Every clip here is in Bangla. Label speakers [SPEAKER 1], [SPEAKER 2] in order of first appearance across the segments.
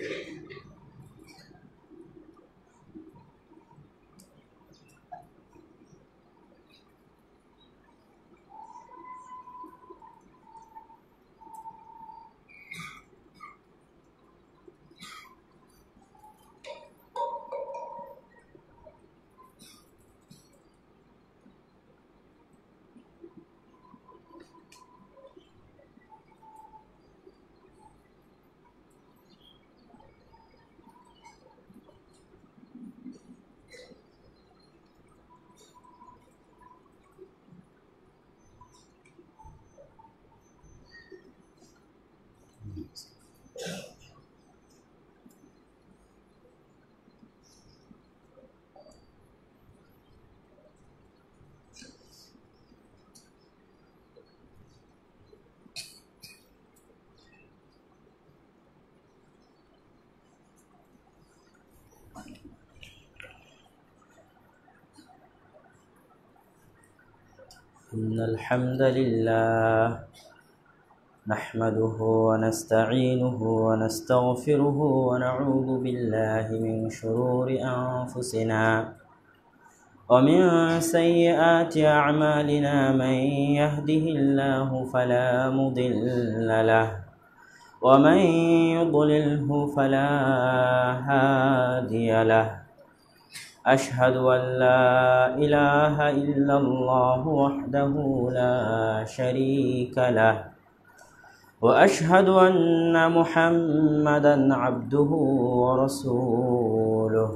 [SPEAKER 1] إن الحمد لله نحمده ونستعينه ونستغفره ونعوذ بالله من شرور أنفسنا ومن سيئات أعمالنا من يهده الله فلا مضل له ومن يضلله فلا هادي له أشهد أن لا إله إلا الله وحده لا شريك له وأشهد أن محمدًا عبده ورسوله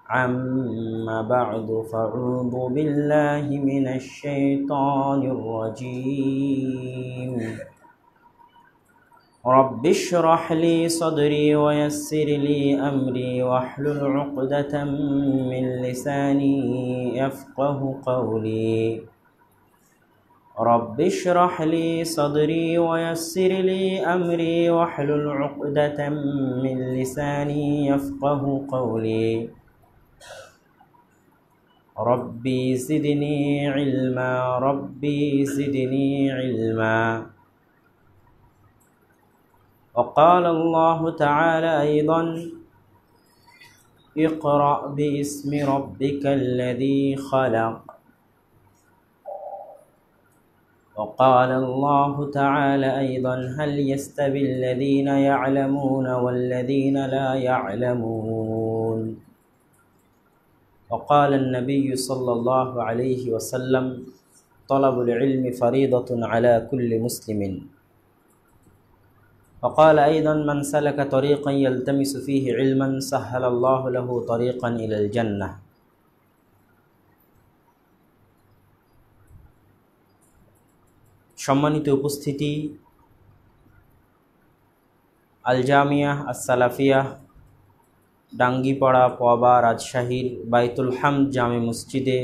[SPEAKER 1] عما بعد فأعوذ بالله من الشيطان الرجيم رب اشرح لي صدري ويسر لي أمري واحلل عقدة من لساني يفقه قولي رب اشرح لي صدري ويسر لي أمري واحلل عقدة من لساني يفقه قولي ربي زدني علما ربي زدني علما وقال الله تعالى أيضا اقرأ باسم ربك الذي خلق وقال الله تعالى أيضا هل يستوي الذين يعلمون والذين لا يعلمون وقال النبي صلى الله عليه وسلم طلب العلم فريضة على كل مسلم وقال أيضا من سلك طريقا يلتمس فيه علما سهل الله له طريقا إلى الجنة সম্মানিত উপস্থিতি আল জামিয়াহ আস-সালাফিয়াহ ডাঙ্গিপাড়া পবা রাজশাহীর বাইতুল হামদ জামে মসজিদে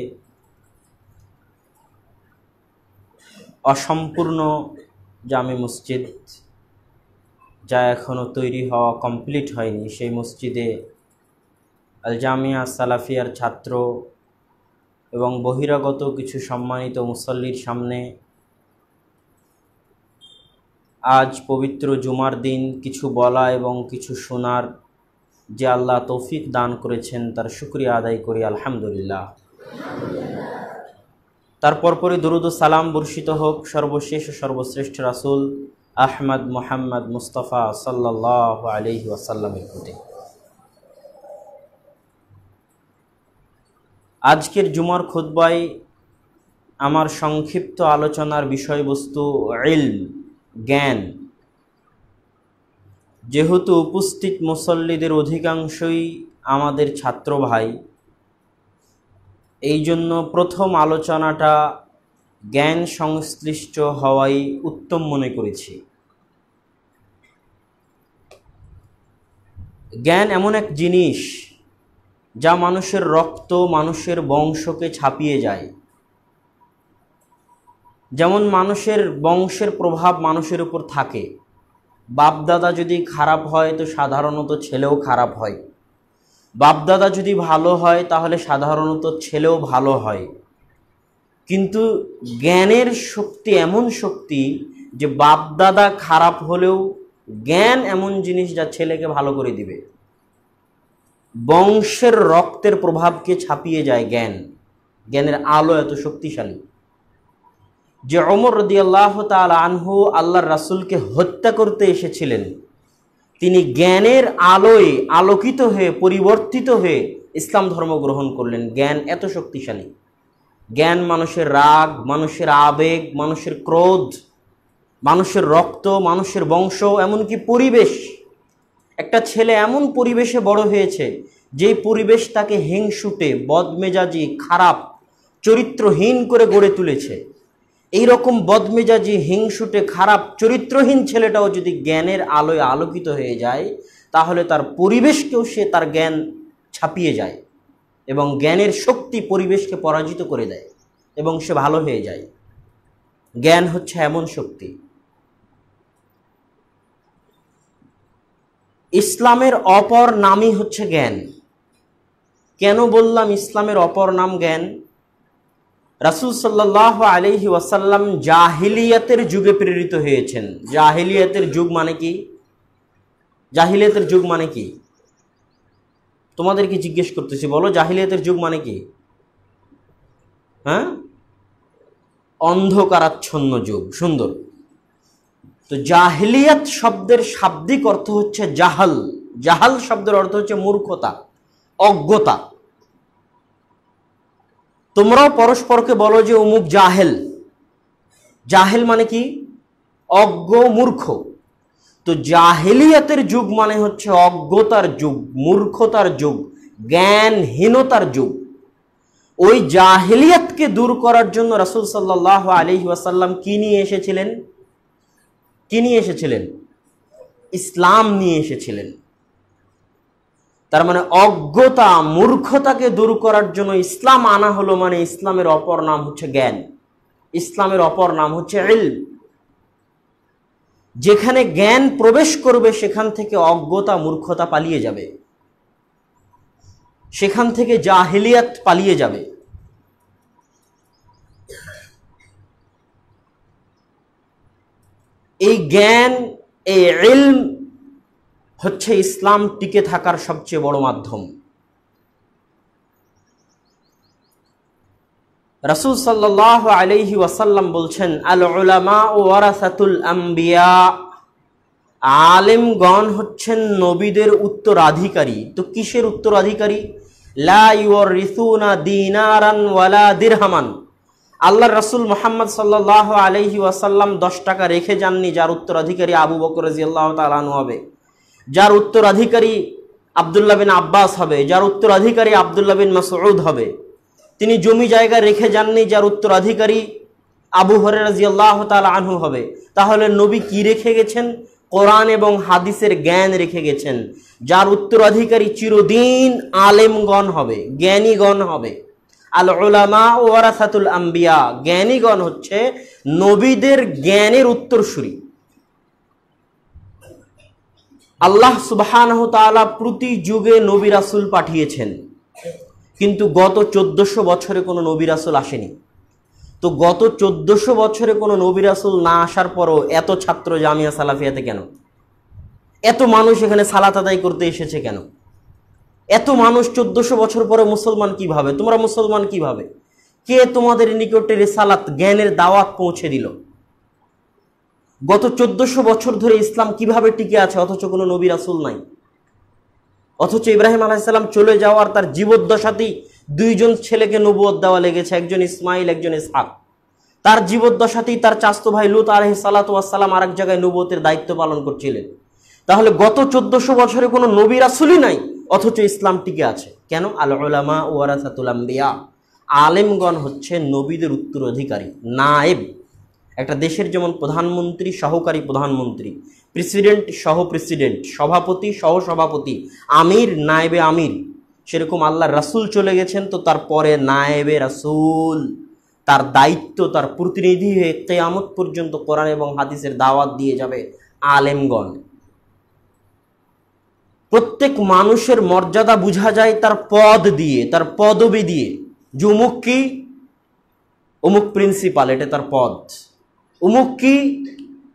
[SPEAKER 1] অসম্পূর্ণ জামে মসজিদ যা এখনও তৈরি হওয়া কমপ্লিট হয়নি সেই মসজিদে আল জামিয়া আস-সালাফিয়ার ছাত্র এবং বহিরাগত কিছু সম্মানিত মুসল্লির সামনে আজ পবিত্র জুমার দিন কিছু বলা এবং কিছু শোনার যে আল্লাহ তৌফিক দান করেছেন তার শুকরিয়া আদায় করি আলহামদুলিল্লাহ। তারপর পরে দরুদ ও সালাম বর্ষিত হোক সর্বশেষ ও সর্বশ্রেষ্ঠ রাসূল আহমদ মুহাম্মদ মুস্তাফা সাল্লাল্লাহু আলাইহি ওয়াসাল্লামের প্রতি। আজকের জুমার খুতবায় আমার সংক্ষিপ্ত আলোচনার বিষয়বস্তু ইলম, জ্ঞান। যেহেতু উপস্থিত মুসল্লিদের অধিকাংশই আমাদের ছাত্র ভাই, এই জন্য প্রথম আলোচনাটা জ্ঞান সংশ্লিষ্ট হওয়াই উত্তম মনে করেছি। জ্ঞান এমন এক জিনিস যা মানুষের রক্ত, মানুষের বংশকে ছাপিয়ে যায়। যেমন মানুষের বংশের প্রভাব মানুষের উপর থাকে। বাপদাদা যদি খারাপ হয় তো সাধারণত ছেলেও খারাপ হয়, বাপদাদা যদি ভালো হয় তাহলে সাধারণত ছেলেও ভালো হয়। কিন্তু জ্ঞানের শক্তি এমন শক্তি যে বাপদাদা খারাপ হলেও জ্ঞান এমন জিনিস যা ছেলেকে ভালো করে দিবে। বংশের রক্তের প্রভাবকে ছাপিয়ে যায় জ্ঞান। জ্ঞানের আলো এত শক্তিশালী যে ওমর রাদিয়াল্লাহু তাআলা আনহু আল্লাহর রাসূলকে হত্যা করতে এসেছিলেন, তিনি জ্ঞানের আলোয় আলোকিত হয়ে পরিবর্তিত হয়ে ইসলাম ধর্ম গ্রহণ করলেন। জ্ঞান এত শক্তিশালী। জ্ঞান মানুষের রাগ, মানুষের আবেগ, মানুষের ক্রোধ, মানুষের রক্ত, মানুষের বংশ, এমনকি পরিবেশ। একটা ছেলে এমন পরিবেশে বড় হয়েছে যেই পরিবেশ তাকে হিংসুটে, বদমেজাজি, খারাপ, চরিত্রহীন করে গড়ে তুলেছে। এই রকম বদমেজাজি, হিংসুটে, খারাপ, চরিত্রহীন ছেলেটাও যদি জ্ঞানের আলোয় আলোকিত হয়ে যায়, তাহলে তার পরিবেশকেও সে তার জ্ঞান ছাপিয়ে যায় এবং জ্ঞানের শক্তি পরিবেশকে পরাজিত করে দেয় এবং সে ভালো হয়ে যায়। জ্ঞান হচ্ছে এমন শক্তি। ইসলামের অপর নামই হচ্ছে জ্ঞান। কেন বললাম ইসলামের অপর নাম জ্ঞান? রাসূল সাল্লাল্লাহু আলাইহি ওয়াসাল্লাম জাহিলিয়াতের যুগে প্রেরিত হয়েছেন। জাহিলিয়াতের যুগ মানে কি? জাহিলিয়াতের যুগ মানে কি? তোমাদেরকে জিজ্ঞেস করতেছি, বলো জাহিলিয়াতের যুগ মানে কি? হ্যাঁ, অন্ধকারাচ্ছন্ন যুগ। সুন্দর। তো জাহিলিয়াত শব্দের শাব্দিক অর্থ হচ্ছে জাহাল। জাহাল শব্দের অর্থ হচ্ছে মূর্খতা, অজ্ঞতা। তোমরাও পরস্পরকে বলো যে অমুক জাহেল। জাহেল মানে কি? অজ্ঞ, মূর্খ। তো জাহিলিয়াতের যুগ মানে হচ্ছে অজ্ঞতার যুগ, মূর্খতার যুগ, জ্ঞানহীনতার যুগ। ওই জাহিলিয়াতকে দূর করার জন্য রাসূল সাল্লাল্লাহু আলাইহি ওয়াসাল্লাম কি নিয়ে এসেছিলেন? কি নিয়ে এসেছিলেন? ইসলাম নিয়ে এসেছিলেন। তার মানে অজ্ঞতা, মূর্খতাকে দূর করার জন্য ইসলাম আনা হলো। মানে ইসলামের অপর নাম হচ্ছে জ্ঞান, ইসলামের অপর নাম হচ্ছে ইলম। যেখানে জ্ঞান প্রবেশ করবে সেখান থেকে অজ্ঞতা, মূর্খতা পালিয়ে যাবে, সেখান থেকে জাহিলিয়াত পালিয়ে যাবে। এই জ্ঞান, এই ইলম হচ্ছে ইসলাম টিকে থাকার সবচেয়ে বড় মাধ্যম। রাসূল সাল্লাল্লাহু আলাইহি ওয়াসাল্লাম বলছেন, আল উলামা ওয়ারাসাতুল আম্বিয়া, আলেমগণ হচ্ছেন নবীদের উত্তরাধিকারী। তো কিসের উত্তরাধিকারী? লা ইউরিসুনা দিনারান ওয়ালা দিরহামান। আল্লাহর রাসূল মুহাম্মদ সাল্লাল্লাহু আলাইহি ওয়াসাল্লাম 10 টাকা রেখে যাননি, যার উত্তরাধিকারী আবু বকর রাদিয়াল্লাহু তাআলা আনহু হবে, যার উত্তরাধিকারী আব্দুল্লাহ বিন আব্বাস হবে, যার উত্তরাধিকারী আব্দুল্লাহ বিন মাসউদ হবে। তিনি জমি জায়গা রেখে যাননি, যার উত্তরাধিকারী আবু হুরায়রা রাদিয়াল্লাহু তাআলা আনহু হবে। তাহলে নবী কি রেখে গেছেন? কোরআন এবং হাদিসের জ্ঞান রেখে গেছেন, যার উত্তরাধিকারী চিরদিন আলেমগণ হবে, জ্ঞানীগণ হবে। আল উলামা ওয়ারাসাতুল আম্বিয়া, জ্ঞানীগণ হচ্ছে নবীদের জ্ঞানের উত্তরসূরি। আল্লাহ সুবহানাহু তাআলা প্রতি যুগে নবী রাসূল পাঠিয়েছেন, কিন্তু গত 1400 বছরে কোনো নবী রাসূল আসেনি। তো গত 1400 বছরে কোনো নবী রাসূল না আসার পরও এত ছাত্র জামিয়া সালাফিয়াতে কেন? এত মানুষ এখানে সালাত আদায় করতে এসেছে কেন? এত মানুষ 1400 বছর পরে মুসলমান কিভাবে? তোমরা মুসলমান কিভাবে? কে তোমাদের নিকটে রিসালাত, জ্ঞানের দাওয়াত পৌঁছে দিল? গত 1400 বছর ধরে ইসলাম কিভাবে টিকে আছে অথচ কোনো নবী রাসূল নাই? অথচ ইব্রাহিম আলাইহিস সালাম চলে যাওয়ার তার জীবদ্দশাতেই 2 জন ছেলেকে নবুয়ত দেওয়া লেগেছে, একজন ইসমাইল, একজন ইসহাক। তার জীবদ্দশাতেই তার চাচতো ভাই লূত আলাইহিস সালাতু ওয়াস সালাম আরেক জায়গায় নবুয়তের দায়িত্ব পালন করছিলেন। তাহলে গত 1400 বছরে কোনো নবী রাসূলই নাই, অথচ ইসলাম টিকে আছে কেন? আল উলামা ওয়ারাসাতুল আম্বিয়া, আলেমগণ হচ্ছে নবীদের উত্তরাধিকারী, নায়েব। একটা দেশের যেমন প্রধানমন্ত্রী, সহকারী প্রধানমন্ত্রী, প্রেসিডেন্ট, সহ প্রেসিডেন্ট, সভাপতি, সহ সভাপতি, আমির, নায়েবে আমির, সেরকম আল্লাহর রাসূল চলে গেছেন, তো তারপরে নায়েবে রাসূল, তার দায়িত্ব, তার প্রতিনিধি হয়ে কিয়ামত পর্যন্ত কোরআন এবং হাদিসের দাওয়াত দিয়ে যাবে আলেমগণ। প্রত্যেক মানুষের মর্যাদা বোঝা যায় তার পদ দিয়ে, তার পদবি দিয়ে। যে অমুক কি? অমুক প্রিন্সিপাল, এটা তার পদ। অমুক কি?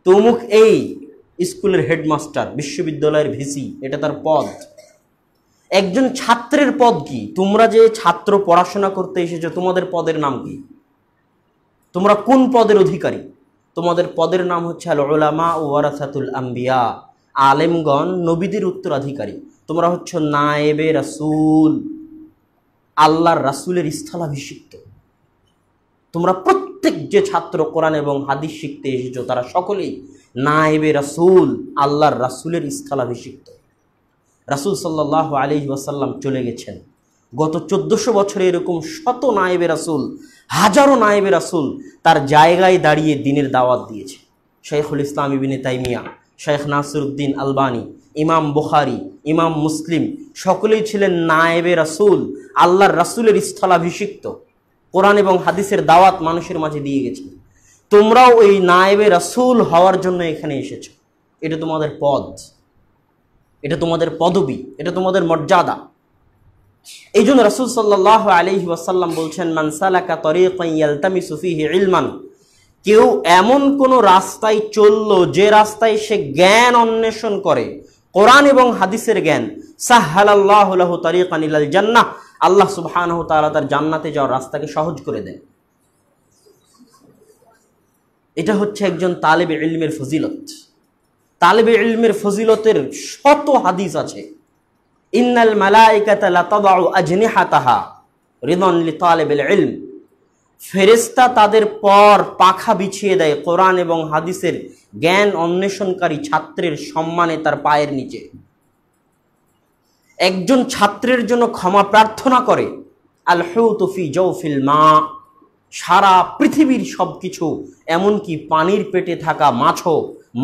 [SPEAKER 1] তো অমুক এই। স্কুলের হেডমাস্টার, বিশ্ববিদ্যালয়ের ভিসি, এটা তার পদ। একজন ছাত্রের পদ কি? তোমরা যে ছাত্র পড়াশোনা করতে এসেছো, তোমাদের পদের নাম কি? তোমরা কোন পদের অধিকারী? তোমাদের পদের নাম হচ্ছে আল উলামা ওয়ারাসাতুল আম্বিয়া, আলেমগণ নবীদের উত্তরাধিকারী। তোমরা হচ্ছে নায়েবে রাসূল, আল্লাহর রাসূলের স্থলাভিষিক্ত। তোমরা প্রত্যেক যে ছাত্র কোরআন এবং হাদিস শিখতে এসেছো তারা সকলেই নায়েবে রাসূল, আল্লাহর রাসূলের স্থলাভিষিক্ত। রাসূল সাল্লাল্লাহু আলাইহি ওয়াসাল্লাম চলে গেছেন। গত 1400 বছরে এরকম শত নায়েবে রাসূল, হাজারো নায়েবে রাসূল তার জায়গায় দাঁড়িয়ে দ্বীনের দাওয়াত দিয়েছে। শাইখুল ইসলাম ইবনে তাইমিয়া, শাইখ নাসিরউদ্দিন আলবানী, ইমাম বুখারী, ইমাম মুসলিম সকলেই ছিলেন নায়েবে রাসূল, আল্লাহর রাসূলের স্থলাভিষিক্ত। কোরআন এবং হাদিসের দাওয়াত মানুষের মাঝে দিয়ে গেছেন। তোমরাও এই নায়েবে রাসূল হওয়ার জন্য এখানে এসেছো। এটা তোমাদের পদ, এটা তোমাদের পদবি, এটা তোমাদের মর্যাদা। এই জন্য রাসূল সাল্লাল্লাহু আলাইহি ওয়াসাল্লাম বলছেন, মান সালাকা তরিকান ইয়ালতামিসু ফীহি ইলমান, কেউ এমন কোন রাস্তায় চললো যে রাস্তায় সে জ্ঞান অন্বেষণ করে, কোরআন এবং হাদিসের জ্ঞান, সাহহালাল্লাহু লাহু তরিকান ইলাল জান্নাহ, আল্লাহ সুবহানাহু ওয়া তাআলা তার জান্নাতে যাওয়ার রাস্তাকে সহজ করে দেন। এটা হচ্ছে একজন তালেবে ইলমের ফজিলত। তালেবে ইলমের ফজিলতের শত হাদিস আছে। ইন্নাল মালাইকাতা লাতাদউ আজনিহাতাহা রিদান লিতালিবিল ইলম, ফেরেশতা তাদের পর পাখা বিছিয়ে দেয় কোরআন এবং হাদিসের জ্ঞান অন্বেষণকারী ছাত্রের সম্মানে তার পায়ের নিচে। একজন ছাত্রের জন্য ক্ষমা প্রার্থনা করে আল হুতু ফি জাওফিল মা, সারা পৃথিবীর সবকিছু, এমনকি পানির পেটে থাকা মাছও,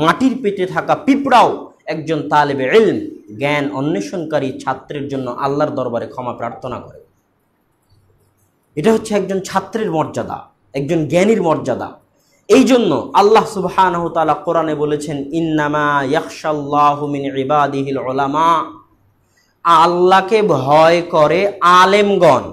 [SPEAKER 1] মাটির পেটে থাকা পিঁপড়াও একজন তালেবে ইলম, জ্ঞান অন্বেষণকারী ছাত্রের জন্য আল্লাহর দরবারে ক্ষমা প্রার্থনা করে। এটা হচ্ছে একজন ছাত্রের মর্যাদা, একজন জ্ঞানীর মর্যাদা। এই জন্য আল্লাহ সুবহানাহু ওয়া তাআলা কোরআনে বলেছেন, ইন্নামা ইয়াখশাল্লাহু মিন ইবাদিহিল উলামা, আল্লাহকে ভয় করে আলেমগণ।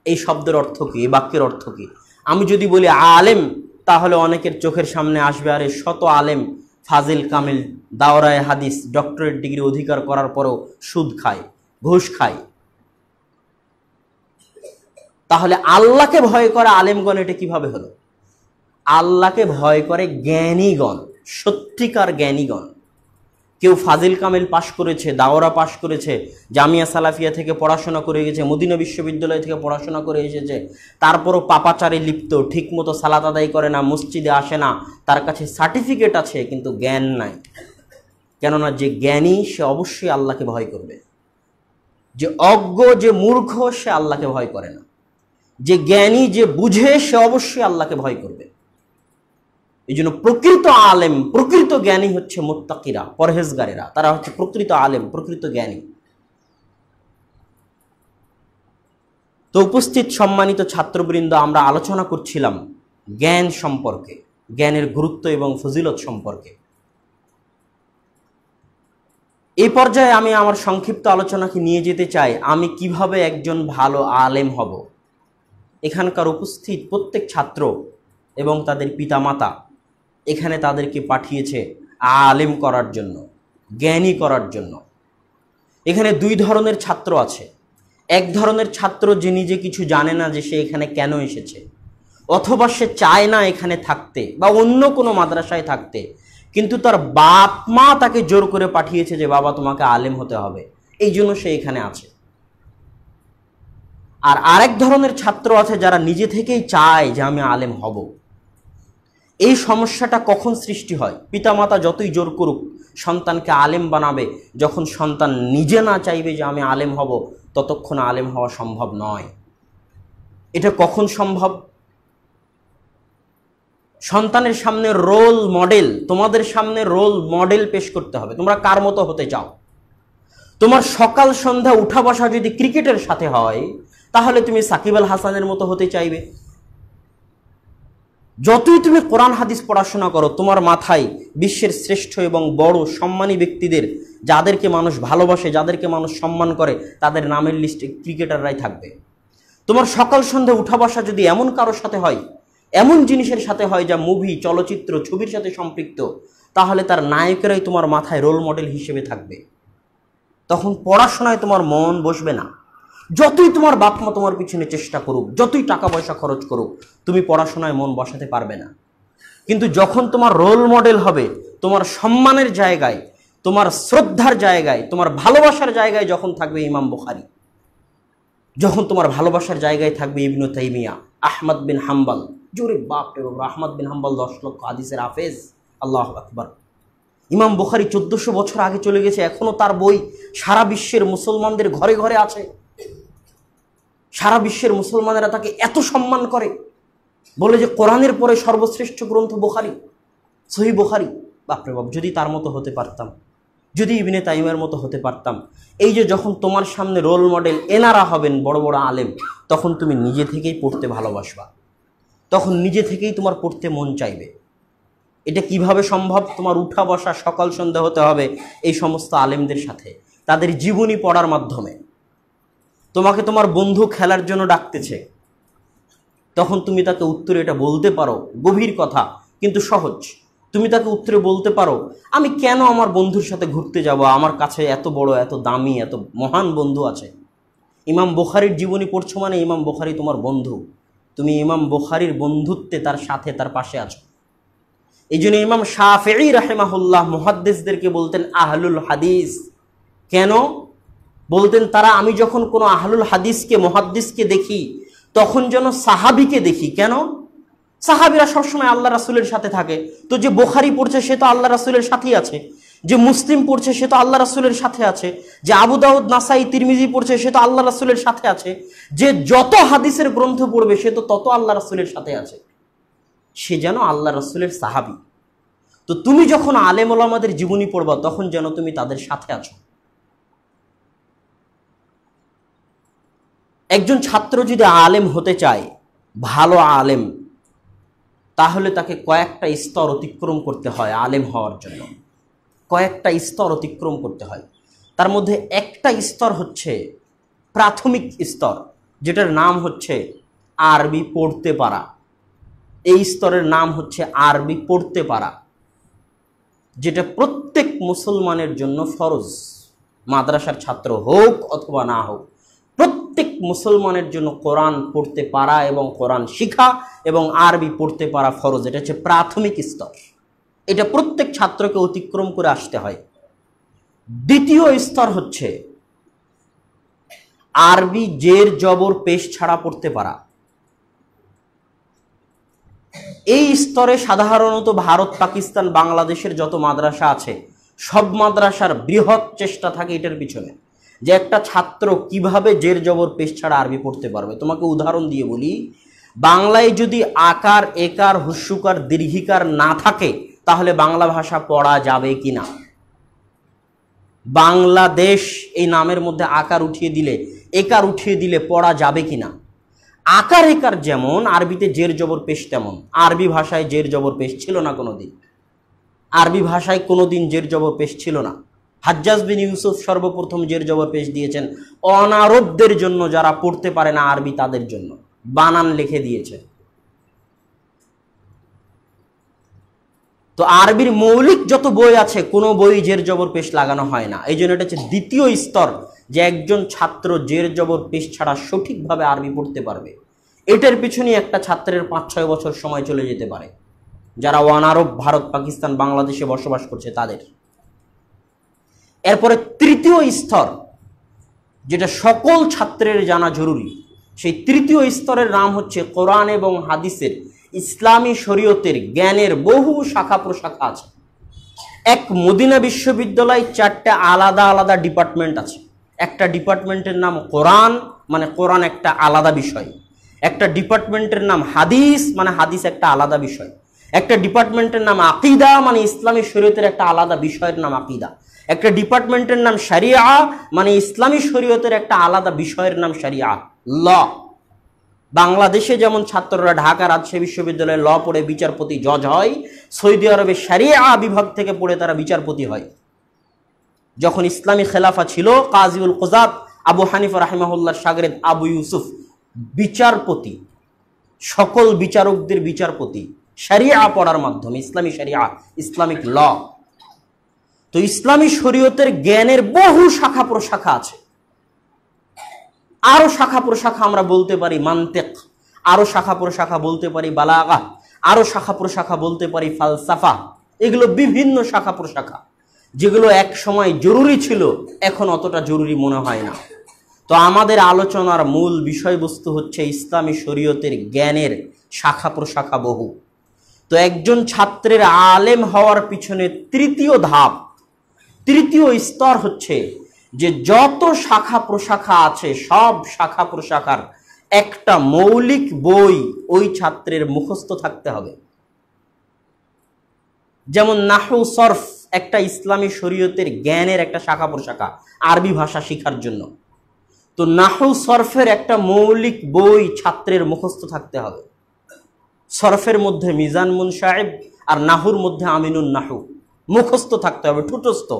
[SPEAKER 1] এই শব্দের অর্থ কি? এই বাক্যের অর্থ কি? আমি যদি বলি আলেম, তাহলে অনেকের চোখের সামনে আসবে আরে শত আলেম, ফাজিল কামিল, দাওরায়ে হাদিস, ডক্টরেট ডিগ্রি অধিকার করার পরেও সুদ খায়, ঘুষ খায়। তাহলে আল্লাহকে ভয় করে আলেমগণ, এটা কিভাবে হলো? আল্লাহকে ভয় করে জ্ঞানীগণ, সত্যিকার জ্ঞানীগণ। কেউ ফাজিল কামিল পাশ করেছে, দাওরা পাশ করেছে, জামিয়া সালাফিয়া থেকে পড়াশোনা করে গেছে, মদিনা বিশ্ববিদ্যালয় থেকে পড়াশোনা করে এসেছে, তারপরও পাপাচারে লিপ্ত, ঠিকমতো সালাত আদায় করে না, মসজিদে আসে না, তার কাছে সার্টিফিকেট আছে কিন্তু জ্ঞান নাই। কেননা যে জ্ঞানী সে অবশ্যই আল্লাহকে ভয় করবে। যে অজ্ঞ, যে মূর্খ, সে আল্লাহকে ভয় করে না। যে জ্ঞানী, যে বুঝে, সে অবশ্যই আল্লাহকে ভয় করবে। এই জন্য প্রকৃত আলেম, প্রকৃত জ্ঞানী হচ্ছে মুত্তাকিরা, পরহেজগারেরা, তারা হচ্ছে প্রকৃত আলেম, প্রকৃত জ্ঞানী। তো উপস্থিত সম্মানিত ছাত্রবৃন্দ, আমরা আলোচনা করছিলাম জ্ঞান সম্পর্কে, জ্ঞানের গুরুত্ব এবং ফজিলত সম্পর্কে। এই পর্যায়ে আমি আমার সংক্ষিপ্ত আলোচনাকে নিয়ে যেতে চাই, আমি কিভাবে একজন ভালো আলেম হব। এখানকার উপস্থিত প্রত্যেক ছাত্র এবং তাদের পিতামাতা এখানে তাদেরকে পাঠিয়েছে আলেম করার জন্য, জ্ঞানী করার জন্য। এখানে দুই ধরনের ছাত্র আছে। এক ধরনের ছাত্র যে নিজে কিছু জানে না যে সে এখানে কেন এসেছে, অথবা সে চায় না এখানে থাকতে বা অন্য কোনো মাদ্রাসায় থাকতে, কিন্তু তার বাপ মা তাকে জোর করে পাঠিয়েছে যে বাবা তোমাকে আলেম হতে হবে, এই জন্য সে এখানে আছে। আর আরেক ধরনের ছাত্র আছে যারা নিজে থেকেই চায় যে আমি আলেম হব। এই সমস্যাটা কখন সৃষ্টি হয়? পিতামাতা যতই জোর করুক সন্তানকে আলেম বানাবে, যখন সন্তান নিজে না চাইবে যে আমি আলেম হব, ততক্ষণ আলেম হওয়া সম্ভব নয়। এটা কখন সম্ভব? সন্তানের সামনে রোল মডেল, তোমাদের সামনে রোল মডেল পেশ করতে হবে। তোমরা কার মতো হতে চাও? তোমার সকাল সন্ধ্যা উঠা বসা যদি ক্রিকেটের সাথে হয়, তাহলে তুমি সাকিব আল হাসানের মতো হতে চাইবে। যতই তুমি কোরআন হাদিস পড়াশোনা করো, তোমার মাথায় বিশ্বের শ্রেষ্ঠ এবং বড় সম্মানী ব্যক্তিদের, যাদেরকে মানুষ ভালোবাসে, যাদেরকে মানুষ সম্মান করে, তাদের নামের লিস্টে ক্রিকেটাররাই থাকবে। তোমার সকাল সন্ধ্যা উঠা বসা যদি এমন কারোর সাথে হয়, এমন জিনিসের সাথে হয় যা মুভি, চলচ্চিত্র, ছবির সাথে সম্পৃক্ত, তাহলে তার নায়কেরাই তোমার মাথায় রোল মডেল হিসেবে থাকবে। তখন পড়াশোনায় তোমার মন বসবে না। যতই তোমার বাপ মা তোমার পিছনে চেষ্টা করুক, যতই টাকা পয়সা খরচ করুক, তুমি পড়াশোনায় মন বসাতে পারবে না। কিন্তু যখন তোমার রোল মডেল হবে, তোমার সম্মানের জায়গায়, তোমার শ্রদ্ধার জায়গায়, তোমার ভালোবাসার জায়গায় যখন থাকবে ইমাম বুখারী, যখন তোমার ভালোবাসার জায়গায় থাকবে ইবনে তাইমিয়া, আহমদ বিন হাম্বল, জোরে বাপ রে বাপ, আহমদ বিন হাম্বল 10 লক্ষ হাদিসের হাফেজ, আল্লাহু আকবার। ইমাম বুখারী 1400 বছর আগে চলে গেছে, এখনো তার বই সারা বিশ্বের মুসলমানদের ঘরে ঘরে আছে। সারা বিশ্বের মুসলমানেরা তাকে এত সম্মান করে, বলে যে কোরআনের পরে সর্বশ্রেষ্ঠ গ্রন্থ বুখারী, সহিহ বুখারী। বাপরে বাপ, যদি তার মতো হতে পারতাম, যদি ইবনে তাইমিয়ার মতো হতে পারতাম। এই যে যখন তোমার সামনে রোল মডেল এনারা হবেন, বড় বড় আলেম, তখন তুমি নিজে থেকেই পড়তে ভালোবাসবা, তখন নিজে থেকেই তোমার পড়তে মন চাইবে। এটা কিভাবে সম্ভব? তোমার উঠা বসা সকাল সন্ধ্যা হতে হবে এই সমস্ত আলেমদের সাথে, তাদের জীবনী পড়ার মাধ্যমে। তোমাকে তোমার বন্ধু খেলার জন্য ডাকতেছে, তখন তুমি তাকে উত্তরে এটা বলতে পারো, গভীর কথা কিন্তু সহজ। তুমি তাকে উত্তরে বলতে পারো, আমি কেন আমার বন্ধুর সাথে ঘুরতে যাব, আমার কাছে এত বড়, এত দামি, এত মহান বন্ধু আছে। ইমাম বুখারীর জীবনী পড়ছো মানে ইমাম বুখারী তোমার বন্ধু, তুমি ইমাম বুখারীর বন্ধুত্বে তার সাথে, তার পাশে আছো। এই জন্য ইমাম শাফিঈ রাহিমাহুল্লাহ মুহাদ্দিসদেরকে বলতেন আহলুল হাদিস। কেন বলতেন তারা? আমি যখন কোনো আহলুল হাদিসকে, মুহাদ্দিসকে দেখি, তখন যেন সাহাবীকে দেখি। কেন? সাহাবীরা সবসময় আল্লাহ রাসূলের সাথে থাকে, তো যে বুখারী পড়ছে সে তো আল্লাহ রাসূলের সাথেই আছে, যে মুসলিম পড়ছে সে তো আল্লাহ রাসূলের সাথে আছে, যে আবু দাউদ, নাসাই, তিরমিজি পড়ছে সে তো আল্লাহ রাসূলের সাথে আছে, যে যত হাদিসের গ্রন্থ পড়বে সে তো তত আল্লাহ রাসূলের সাথে আছে, সে যেন আল্লাহ রাসূলের সাহাবী। তো তুমি যখন আলেম ওলামাদের জীবনী পড়বা, তখন যেন তুমি তাদের সাথে আছো। একজন ছাত্র যদি আলেম হতে চায়, ভালো আলেম, তাহলে তাকে কয়েকটা স্তর অতিক্রম করতে হয়। আলেম হওয়ার জন্য কয়েকটা স্তর অতিক্রম করতে হয়। তার মধ্যে একটা স্তর হচ্ছে প্রাথমিক স্তর, যেটার নাম হচ্ছে আরবি পড়তে পারা। এই স্তরের নাম হচ্ছে আরবি পড়তে পারা, যেটা প্রত্যেক মুসলমানের জন্য ফরজ। মাদ্রাসার ছাত্র হোক অথবা না হোক, প্রত্যেক মুসলমানের জন্য কোরআন পড়তে পারা এবং কোরআন শিখা এবং আরবি পড়তে পারা ফরজ। এটা হচ্ছে প্রাথমিক স্তর, এটা প্রত্যেক ছাত্রকে অতিক্রম করে আসতে হয়। দ্বিতীয় স্তর হচ্ছে আরবি জের জবর পেশ ছাড়া পড়তে পারা। এই স্তরে সাধারণত ভারত, পাকিস্তান, বাংলাদেশের যত মাদ্রাসা আছে, সব মাদ্রাসার বৃহৎ চেষ্টা থাকে এটার পিছনে, যে একটা ছাত্র কিভাবে জের জবর পেশ ছাড়া আরবি পড়তে পারবে। তোমাকে উদাহরণ দিয়ে বলি, বাংলায় যদি আকার, একার, হুস্যকার, দীর্ঘিকার না থাকে, তাহলে বাংলা ভাষা পড়া যাবে কিনা? বাংলাদেশ এই নামের মধ্যে আকার উঠিয়ে দিলে, একার উঠিয়ে দিলে পড়া যাবে কিনা? আকার একার যেমন, আরবিতে জের জবর পেশ তেমন। আরবি ভাষায় জের জবর পেশ ছিল না কোনোদিন, আরবি ভাষায় কোনোদিন জের জবর পেশ ছিল না। হাজ্জাজ বিন ইউসুফ সর্বপ্রথম জের জবর পেশ দিয়েছেন অনারবদের জন্য, যারা পড়তে পারে না আরবি তাদের জন্য, বানান লিখে দিয়েছে। তো আরবির মৌলিক যত বই আছে, কোনো বই জের জবর পেশ লাগানো হয় না। এই জন্য এটা হচ্ছে দ্বিতীয় স্তর, যে একজন ছাত্র জের জবর পেশ ছাড়া সঠিকভাবে আরবি পড়তে পারবে। এটার পিছনে একটা ছাত্রের 5-6 বছর সময় চলে যেতে পারে, যারা অনারব, ভারত, পাকিস্তান, বাংলাদেশে বসবাস করছে তাদের। এরপরে তৃতীয় স্তর, যেটা সকল ছাত্রের জানা জরুরি, সেই তৃতীয় স্তরের নাম হচ্ছে কোরআন এবং হাদিসের, ইসলামী শরীয়তের জ্ঞানের বহু শাখা প্রশাখা আছে। এক মদিনা বিশ্ববিদ্যালয় 4টা আলাদা আলাদা ডিপার্টমেন্ট আছে। একটা ডিপার্টমেন্টের নাম কোরআন, মানে কোরআন একটা আলাদা বিষয়। একটা ডিপার্টমেন্টের নাম হাদিস, মানে হাদিস একটা আলাদা বিষয়। একটা ডিপার্টমেন্টের নাম আকীদা, মানে ইসলামী শরীয়তের একটা আলাদা বিষয়ের নাম আকীদা। একটা ডিপার্টমেন্টের নাম শরিয়া, মানে ইসলামী শরীয়তের একটা আলাদা বিষয়ের নাম শরিয়া, ল। বাংলাদেশে যেমন ছাত্ররা ঢাকা রাজশাহী বিশ্ববিদ্যালয়ে ল পড়ে বিচারপতি, জজ হয়, সৌদি আরবে শরিয়া বিভাগ থেকে পড়ে তারা বিচারপতি হয়। যখন ইসলামী খেলাফা ছিল, কাজীউল কুযাত আবু হানিফা রাহিমাহুল্লাহর শাগরেদ আবু ইউসুফ বিচারপতি, সকল বিচারকদের বিচারপতি, শরিয়া পড়ার মাধ্যমে, ইসলামী শরিয়া, ইসলামিক ল। তো ইসলামী শরীয়তের জ্ঞানের বহু শাখা প্রশাখা আছে। আরো শাখা প্রশাখা আমরা বলতে পারি মান্তিক, আরো শাখা প্রশাখা বলতে পারি বালাগা, আরো শাখা প্রশাখা বলতে পারি ফালসাফা। এগুলো বিভিন্ন শাখা প্রশাখা, যেগুলো এক সময় জরুরি ছিল, এখন অতটা জরুরি মনে হয় না। তো আমাদের আলোচনার মূল বিষয়বস্তু হচ্ছে ইসলামী শরীয়তের জ্ঞানের শাখা প্রশাখা বহু। তো একজন ছাত্রের আলেম হওয়ার পিছনে তৃতীয় ধাপ, তৃতীয় স্তর হচ্ছে যে যত শাখা প্রশাখা আছে সব শাখা প্রশাখার একটা মৌলিক বই ওই ছাত্রের মুখস্থ থাকতে হবে। যেমন নাহু সরফ একটা ইসলামী শরীয়তের জ্ঞানের একটা শাখা প্রশাখা আরবি ভাষা শেখার জন্য। তো নাহু সরফের একটা মৌলিক বই ছাত্রের মুখস্থ থাকতে হবে। সরফের মধ্যে মিজান মুনসাইব আর নাহুর মধ্যে আমিনুন নাহু মুখস্থ থাকতে হবে, ঠুটস্থ,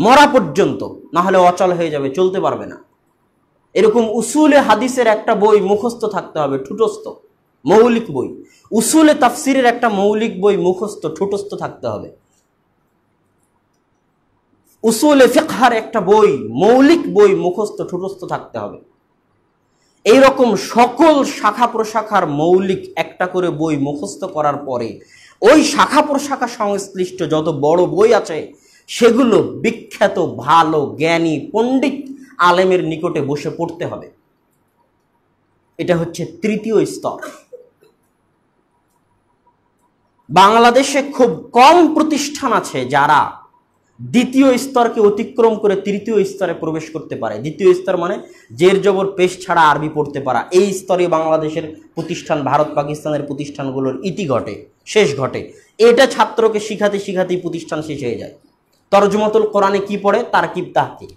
[SPEAKER 1] মরা পর্যন্ত, না হলে অচল হয়ে যাবে, চলতে পারবে না। এরকম উসুলে হাদিসের একটা বই মুখস্থ থাকতে হবে, ঠুটস্থ, মৌলিক বই। উসুলে তাফসিরের একটা মৌলিক বই মুখস্থ, ঠুটস্থ থাকতে হবে। উসুলে ফিকহার একটা বই, মৌলিক বই মুখস্থ, ঠুটস্থ থাকতে হবে। এইরকম সকল শাখা প্রশাখার মৌলিক একটা করে বই মুখস্থ করার পরে ওই শাখা প্রশাখা সংশ্লিষ্ট যত বড় বই আছে সেগুলো বিখ্যাত ভালো জ্ঞানী পণ্ডিত আলেমের নিকটে বসে পড়তে হবে। এটা হচ্ছে তৃতীয় স্তর। বাংলাদেশে খুব কম প্রতিষ্ঠান আছে যারা দ্বিতীয় স্তরকে অতিক্রম করে তৃতীয় স্তরে প্রবেশ করতে পারে। দ্বিতীয় স্তর মানে জের জবর পেশ ছাড়া আরবি পড়তে পারা। এই স্তরে বাংলাদেশের প্রতিষ্ঠান, ভারত পাকিস্তানের প্রতিষ্ঠানগুলোর ইতি ঘটে, শেষ ঘটে। এটা ছাত্রকে শিখাতে শিখাতেই প্রতিষ্ঠান শেষ হয়ে যায়। তরজমাতুল কোরআনে কি পড়ে? তারকিব তাহকিক।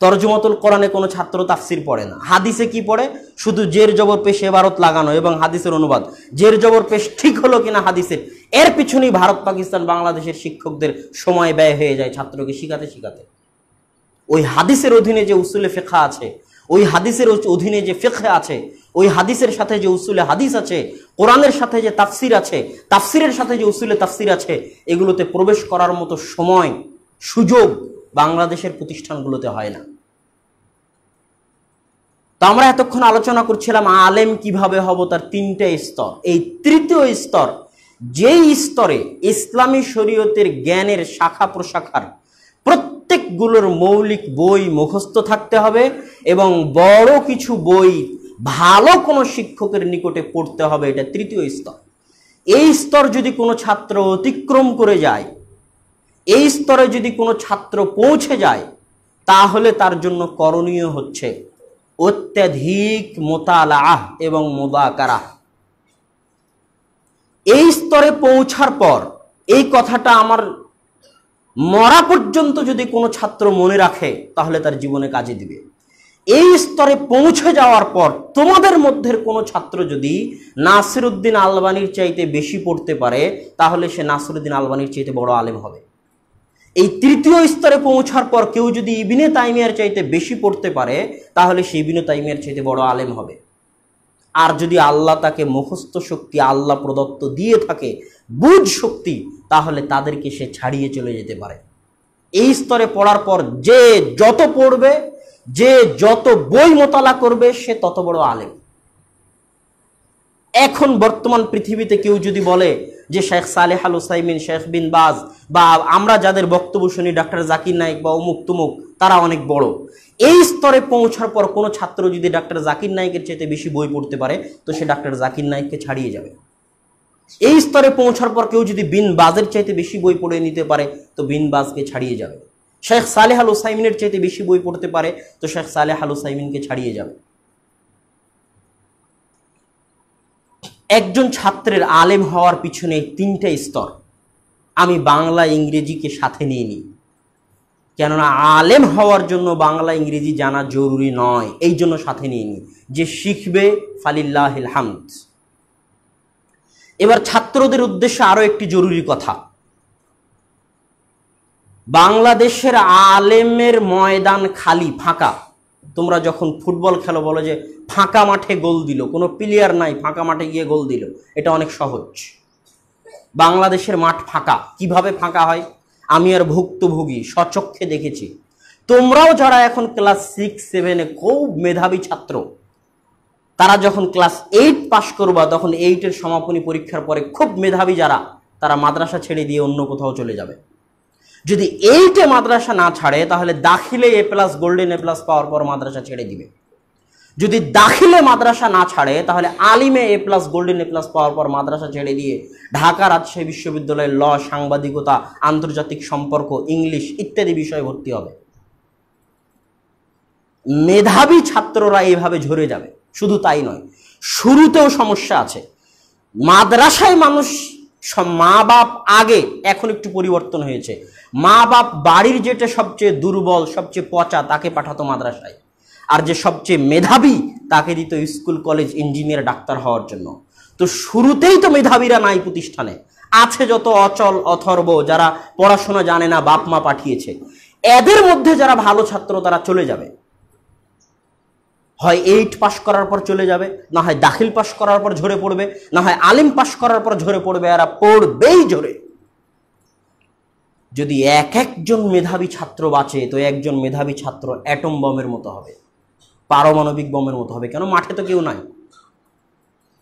[SPEAKER 1] তরজমাতুল কোরআনে কোনো ছাত্র তাফসির পড়ে না। হাদিসে কি পড়ে? শুধু জের জবর পেশ এবারত লাগানো এবং হাদিসের অনুবাদ। জের জবর পেশ ঠিক হলো কিনা হাদিসের, এর পিছনেই ভারত পাকিস্তান বাংলাদেশের শিক্ষকদের সময় ব্যয় হয়ে যায় ছাত্রকে শিখাতে শিখাতে। ওই হাদিসের অধীনে যে উসুলে ফিকহ আছে, ওই হাদিসের অধীনে যে ফিকহ আছে, ওই হাদিসের সাথে যে উসুলে হাদিস আছে, কোরআনের সাথে যে তাফসির আছে, তাফসিরের সাথে যে উসুলে তাফসির আছে, এগুলোতে প্রবেশ করার মতো সময় সুযোগ বাংলাদেশের প্রতিষ্ঠানগুলোতে হয় না। তো আমরা এতক্ষণ আলোচনা করছিলাম আলেম কিভাবে হব, তার তিনটে স্তর। এই তৃতীয় স্তর, যেই স্তরে ইসলামী শরীয়তের জ্ঞানের শাখা প্রশাখার প্রত্যেকগুলোর মৌলিক বই মুখস্থ থাকতে হবে এবং বড় কিছু বই ভালো কোনো শিক্ষকের নিকটে পড়তে হবে, এটা তৃতীয় স্তর। এই স্তর যদি কোনো ছাত্র অতিক্রম করে যায়, এই স্তরে যদি কোনো ছাত্র পৌঁছে যায়, তাহলে তার জন্য করণীয় হচ্ছে অত্যাধিক মোতালাহ এবং মুযাকারা। এই স্তরে পৌঁছার পর এই কথাটা আমার মরা পর্যন্ত যদি কোনো ছাত্র মনে রাখে তাহলে তার জীবনে কাজে দিবে। এই স্তরে পৌঁছে যাওয়ার পর তোমাদের মধ্যে কোনো ছাত্র যদি নাসিরউদ্দিন আলবানীর চাইতে বেশি পড়তে পারে তাহলে সে নাসিরউদ্দিন আলবানীর চাইতে বড় আলেম হবে। এই তৃতীয় স্তরে পৌঁছার পর কেউ যদি ইবনে তাইমিয়ার চাইতে বেশি পড়তে পারে তাহলে সে ইবনে তাইমিয়ার চাইতে বড় আলেম হবে। আর যদি আল্লাহ তাকে মুখস্থ শক্তি আল্লাহ প্রদত্ত দিয়ে থাকে, বুঝ শক্তি, তাহলে তাদেরকে সে ছাড়িয়ে চলে যেতে পারে। এই স্তরে পড়ার পর যে যত পড়বে, যে যত বই মোতালা করবে, সে তত বড় আলেম। এখন বর্তমান পৃথিবীতে কেউ যদি বলে যে শেখ সালেহ আল উসাইমিন, শেখ বিন বাজ, বা আমরা যাদের বক্তব্য শুনি ডাক্তার জাকির নায়েক বা অমুক তুমুক, তারা অনেক বড়, এই স্তরে পৌঁছার পর কোনো ছাত্র যদি ডাক্তার জাকির নায়েকের চাইতে বেশি বই পড়তে পারে তো সে ডাক্তার জাকির নায়েককে ছাড়িয়ে যাবে। এই স্তরে পৌঁছার পর কেউ যদি বিন বাজের চাইতে বেশি বই পড়ে নিতে পারে তো বিন বাজকে ছাড়িয়ে যাবে। শেখ সালেহ আল উসাইমিনের চাইতে বেশি বই পড়তে পারে তো শেখ সালেহ আল উসাইমিনকে ছাড়িয়ে যাবে। একজন ছাত্রের আলেম হওয়ার পিছনে তিনটা স্তর। আমি বাংলা ইংরেজিকে সাথে নিয়ে নিই, কেননা আলেম হওয়ার জন্য বাংলা ইংরেজি জানা জরুরি নয়, এই জন্য সাথে নিয়ে নিই। যে শিখবে ফালিল্লাহিল হামদ। এবার ছাত্রদের উদ্দেশ্যে আরো একটি জরুরি কথা। বাংলাদেশের আলেমের ময়দান খালি, ফাঁকা। তোমরা যখন ফুটবল খেলো বলো যে ফাঁকা মাঠে গোল দিল, কোনো প্লেয়ার নাই, ফাঁকা মাঠে গিয়ে গোল দিল, এটা অনেক সহজ। বাংলাদেশের মাঠ ফাঁকা, কিভাবে ফাঁকা হয় আমি আর ভুক্তভোগী স্বচক্ষে দেখেছি। তোমরাও যারা এখন ক্লাস 6-7-এ খুব মেধাবী ছাত্র, তারা যখন ক্লাস 8 পাশ করবা তখন 8-এর সমাপনী পরীক্ষার পরে খুব মেধাবী যারা, তারা মাদ্রাসা ছেড়ে দিয়ে অন্য কোথাও চলে যাবে। যদি 8-এ মাদ্রাসা না ছাড়ে তাহলে দাখিলে A+ গোল্ডেন A+ পাওয়ার পর মাদ্রাসা ছেড়ে দিবে। যদি দাখিলে মাদ্রাসা না ছাড়ে তাহলে আলিমে A+ গোল্ডেন A+ পাওয়ার পর মাদ্রাসা ছেড়ে দিয়ে ঢাকা রাজশাহী বিশ্ববিদ্যালয়ে ল, সাংবাদিকতা, আন্তর্জাতিক সম্পর্ক, ইংলিশ ইত্যাদি বিষয়ে ভর্তি হবে। মেধাবী ছাত্ররা এইভাবে ঝরে যাবে। শুধু তাই নয়, শুরুতেও সমস্যা আছে। মাদ্রাসায় মানুষ মা বাপ আগে, এখন একটু পরিবর্তন হয়েছে, মা বাপ বাড়ির যেটা সবচেয়ে দুর্বল, সবচেয়ে পচা, তাকে পাঠাতো মাদ্রাসায়, আর যে সবচেয়ে মেধাবী তাকে দিত স্কুল, কলেজ, ইঞ্জিনিয়ার, ডাক্তার হওয়ার জন্য। তো শুরুতেই তো মেধাবীরা নাই প্রতিষ্ঠানে, আছে যত অচল অথর্ব, যারা পড়াশোনা জানে না, বাপ মা পাঠিয়েছে। এদের মধ্যে যারা ভালো ছাত্র তারা চলে যাবে, হয় 8 পাশ করার পর চলে যাবে, না হয় দাখিল পাশ করার পর ঝরে পড়বে, না হয় আলিম পাশ করার পর ঝরে পড়বে, এরা পড়বেই ঝরে। যদি একজন মেধাবী ছাত্র বাঁচে তো একজন মেধাবী ছাত্র অ্যাটম বমের মতো হবে, পারমাণবিক বমের মতো হবে। কেন? মাঠে তো কেউ নাই।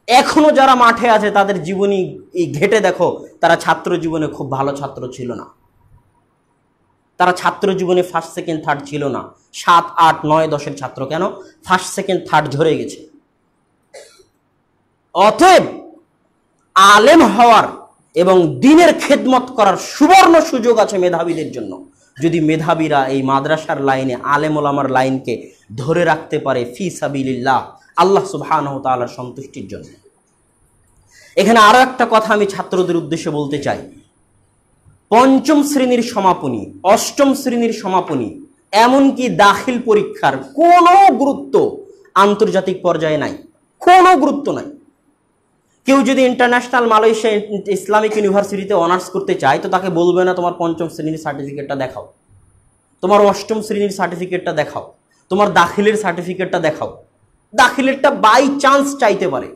[SPEAKER 1] এখনো যারা মাঠে আছে তাদের জীবনী ঘেটে দেখো, তারা ছাত্র জীবনে খুব ভালো ছাত্র ছিল না, তারা ছাত্র জীবনে ফার্স্ট, সেকেন্ড, থার্ড ছিল না। 7, 8, 9, 10-এর ছাত্র কেন? ফার্স্ট, সেকেন্ড, থার্ড ঝরে গেছে। অতএব আলেম হওয়ার এবং দিনের খেদমত করার সুবর্ণ সুযোগ আছে মেধাবীদের জন্য, যদি মেধাবীরা এই মাদ্রাসার লাইনে, আলেম ওলামার লাইনকে ধরে রাখতে পারে ফি সাবিলিল্লাহ, আল্লাহ সুবহানাহু ওয়া তাআলার সন্তুষ্টির জন্য। এখানে আরো একটা কথা আমি ছাত্রদের উদ্দেশ্যে বলতে চাই। 5ম শ্রেণীর সমাপনী, 8ম শ্রেণীর সমাপনী, এমনকি দাখিল পরীক্ষার কোনো গুরুত্ব আন্তর্জাতিক পর্যায়ে নাই, কোনো গুরুত্ব নাই। কেউ যদি ইন্টারন্যাশনাল মালয়েশিয়া ইসলামিক ইউনিভার্সিটিতে অনার্স করতে চায় তো তাকে বলবে না তোমার 5ম শ্রেণীর সার্টিফিকেটটা দেখাও, তোমার 8ম শ্রেণীর সার্টিফিকেটটা দেখাও, তোমার দাখিলের সার্টিফিকেটটা দেখাও। দাখিলেরটা বাই চান্স চাইতে পারে।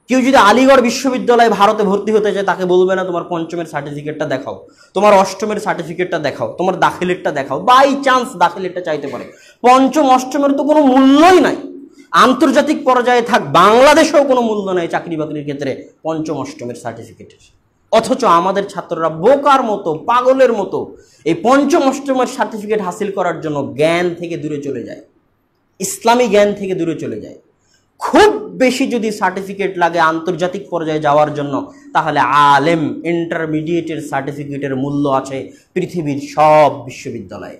[SPEAKER 1] কেউ যদি আলিগড় বিশ্ববিদ্যালয়ে ভারতে ভর্তি হতে চায় তাকে বলবে না তোমার 5ম সার্টিফিকেটটা দেখাও, তোমার 8ম সার্টিফিকেটটা দেখাও, তোমার দাখিলেরটা দেখাও। বাই চান্স দাখিলেরটা চাইতে পারে। 5ম 8মের তো কোনো মূল্যই নাই। আন্তর্জাতিক পর্যায়ে থাক, বাংলাদেশেও কোনো মূল্য নেই চাকরি বাকরির ক্ষেত্রে 5ম 8মের সার্টিফিকেটের। অথচ আমাদের ছাত্ররা বোকার মতো, পাগলের মতো এই 5ম 8মের সার্টিফিকেট হাসিল করার জন্য জ্ঞান থেকে দূরে চলে যায়, ইসলামী জ্ঞান থেকে দূরে চলে যায়। খুব বেশি যদি সার্টিফিকেট লাগে আন্তর্জাতিক পর্যায়ে যাওয়ার জন্য, তাহলে আলেম ইন্টারমিডিয়েটের সার্টিফিকেটের মূল্য আছে পৃথিবীর সব বিশ্ববিদ্যালয়ে।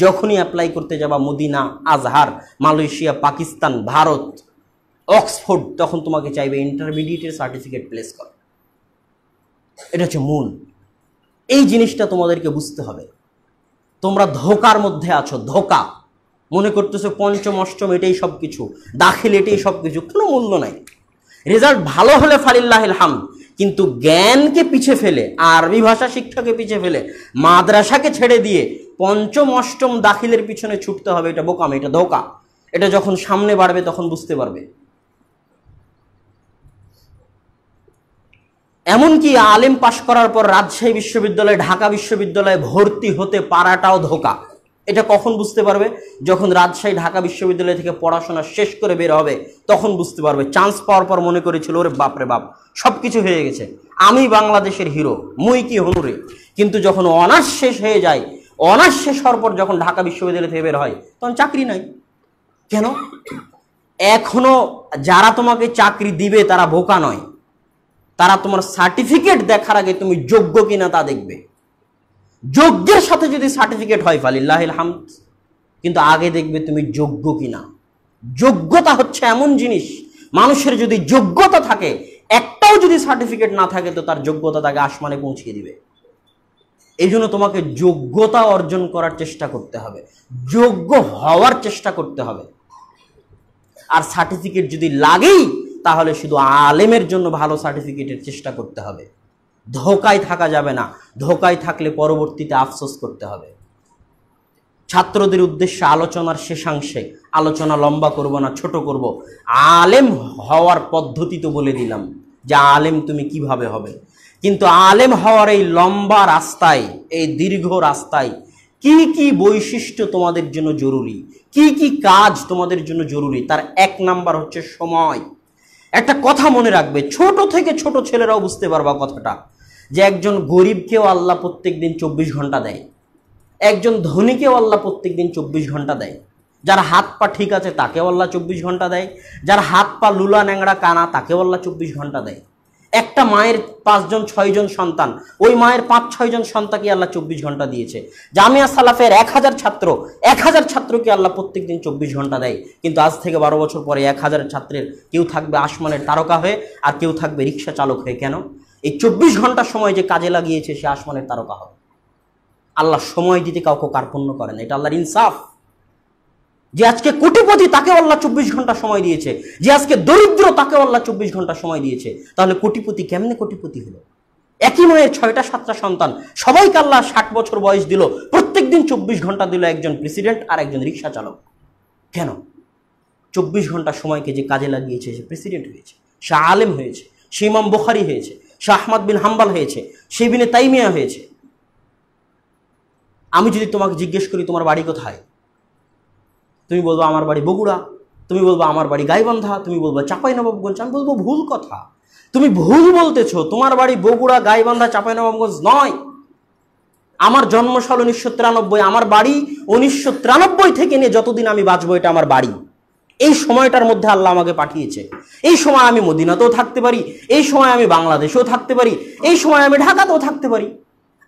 [SPEAKER 1] যখনই অ্যাপ্লাই করতে যাবা মদিনা, আজহার, মালয়েশিয়া, পাকিস্তান, ভারত, অক্সফোর্ড, তখন তোমাকে চাইবে ইন্টারমিডিয়েটের সার্টিফিকেট প্লেস করো। এটা হচ্ছে মূল। এই জিনিসটা তোমাদেরকে বুঝতে হবে। তোমরা ধোকার মধ্যে আছো, ধোকা। মনে করতেছো 5ম 8ম এটাই সব কিছু, দাখিল এটাই সব কিছু, কোনো মূল্য নাই। রেজাল্ট ভালো হলে ফালিল্লাহিল হামদ, কিন্তু জ্ঞানকে পিছে ফেলে, আরবি ভাষা শিক্ষাকে পিছে ফেলে, মাদ্রাসাকে ছেড়ে দিয়ে 5ম 8ম দাখিলের পিছনে ছুটতে হবে, এটা বোকামি, এটা ধোকা। এটা যখন সামনে বাড়বে তখন বুঝতে পারবে। এমনকি আলেম পাশ করার পর রাজশাহী বিশ্ববিদ্যালয়, ঢাকা বিশ্ববিদ্যালয়ে ভর্তি হতে পারাটাও ধোকা। এটা কখন বুঝতে পারবে? যখন রাজশাহী, ঢাকা বিশ্ববিদ্যালয় থেকে পড়াশোনা শেষ করে বের হবে, তখন বুঝতে পারবে। চান্স পাওয়ার পর মনে করেছিল ওরে বাপ রে বাপ, সব কিছু হয়ে গেছে, আমি বাংলাদেশের হিরো, মুই কি হনুরে। কিন্তু যখন অনার্স শেষ হয়ে যায়, অনার্স শেষ হওয়ার পর যখন ঢাকা বিশ্ববিদ্যালয় থেকে বের হয়, তখন চাকরি নাই। কেন? এখনো যারা তোমাকে চাকরি দিবে তারা বোকা নয়, তারা তোমার সার্টিফিকেট দেখার আগে তুমি যোগ্য কিনা তা দেখবে। যোগ্যের সাথে যদি সার্টিফিকেট হয় ফালিল্লাহিল হামদ, কিন্তু আগে দেখবে তুমি যোগ্য কিনা। যোগ্যতা হচ্ছে এমন জিনিস, মানুষের যদি যোগ্যতা থাকে, একটাও যদি সার্টিফিকেট না থাকে তো তার যোগ্যতা তাকে আসমানে পৌঁছিয়ে দিবে। এই জন্য তোমাকে যোগ্যতা অর্জন করার চেষ্টা করতে হবে, যোগ্য হওয়ার চেষ্টা করতে হবে। আর সার্টিফিকেট যদি লাগেই তাহলে শুধু আলেমের জন্য ভালো সার্টিফিকেটের চেষ্টা করতে হবে। ধোকায় থাকা যাবে না, ধোকায় থাকলে পরবর্তীতে আফসোস করতে হবে। ছাত্রদের উদ্দেশ্যে আলোচনার শেষাংশে, আলোচনা লম্বা করব না, ছোট করব, আলেম হওয়ার পদ্ধতি তো বলে দিলাম যে আলেম তুমি কিভাবে হবে। কিন্তু আলেম হওয়ার এই লম্বা রাস্তায়, এই দীর্ঘ রাস্তায় কি কি বৈশিষ্ট্য তোমাদের জন্য জরুরি, কি কি কাজ তোমাদের জন্য জরুরি, তার 1 নাম্বার হচ্ছে সময়। একটা কথা মনে রাখবে, ছোট থেকে ছোট ছেলেরাও বুঝতে পারবা কথাটা, যে একজন গরিবকেও আল্লাহ প্রত্যেক দিন 24 ঘন্টা দেয়, একজন ধনীকেও আল্লাহ প্রত্যেক দিন 24 ঘন্টা দেয়। যার হাত পা ঠিক আছে তাকেও আল্লাহ 24 ঘন্টা দেয়, যার হাত পা লুলা ন্যাংড়া কানা তাকেও আল্লাহ 24 ঘন্টা দেয়। একটা মায়ের 5 জন 6 জন সন্তান, ওই মায়ের 5-6 জন সন্তানকে আল্লাহ 24 ঘন্টা দিয়েছে। জামিয়া সালাফের 1000 ছাত্র, 1000 ছাত্রকে আল্লাহ প্রত্যেক দিন 24 ঘন্টা দেয়। কিন্তু আজ থেকে 12 বছর পরে 1000 ছাত্রের কেউ থাকবে আসমানের তারকা হয়ে, আর কেউ থাকবে রিক্সা চালক হয়ে। কেন? এই 24 ঘন্টা সময় যে কাজে লাগিয়েছে সে আসমানের তারকা হবে। আল্লাহ সময় দিতে কাউকে কার্পণ্য করেন, এটা আল্লাহর ইনসাফ। যে আজকে কোটিপতি তাকেও আল্লাহ 24 ঘন্টা সময় দিয়েছে, যে আজকে দরিদ্র তাকেও আল্লাহ 24 ঘন্টা সময় দিয়েছে। তাহলে কোটিপতি কেমনে কোটিপতি হলো? একই মায়ের 6টা-7টা সন্তান, সবাইকে আল্লাহ 60 বছর বয়স দিল, প্রত্যেক দিন 24 ঘন্টা দিল একজন প্রেসিডেন্ট আর একজন রিক্সা চালক। কেন? 24 ঘন্টা সময়কে যে কাজে লাগিয়েছে সে প্রেসিডেন্ট হয়েছে, সে আলেম হয়েছে, সে ইমাম বুখারী হয়েছে, সে আহমদ বিন হাম্বল হয়েছে, সে ইবনে তাইমিয়া হয়েছে। আমি যদি তোমাকে জিজ্ঞেস করি তোমার বাড়ি কোথায়, তুমি বলবো আমার বাড়ি বগুড়া, তুমি বলবো আমার বাড়ি গাইবান্ধা, তুমি বলবো চাঁপাইনবাবগঞ্জ। আমি বলবো ভুল কথা, তুমি ভুল বলতেছো। তোমার বাড়ি বগুড়া, গাইবান্ধা, চাঁপাইনবাবগঞ্জ নয়। আমার জন্মসাল 1993, আমার বাড়ি 1993 থেকে নিয়ে যতদিন আমি বাঁচবো এটা আমার বাড়ি। এই সময়টার মধ্যে আল্লাহ আমাকে পাঠিয়েছে। এই সময় আমি মদিনাতেও থাকতে পারি, এই সময় আমি বাংলাদেশেও থাকতে পারি, এই সময় আমি ঢাকাতেও থাকতে পারি।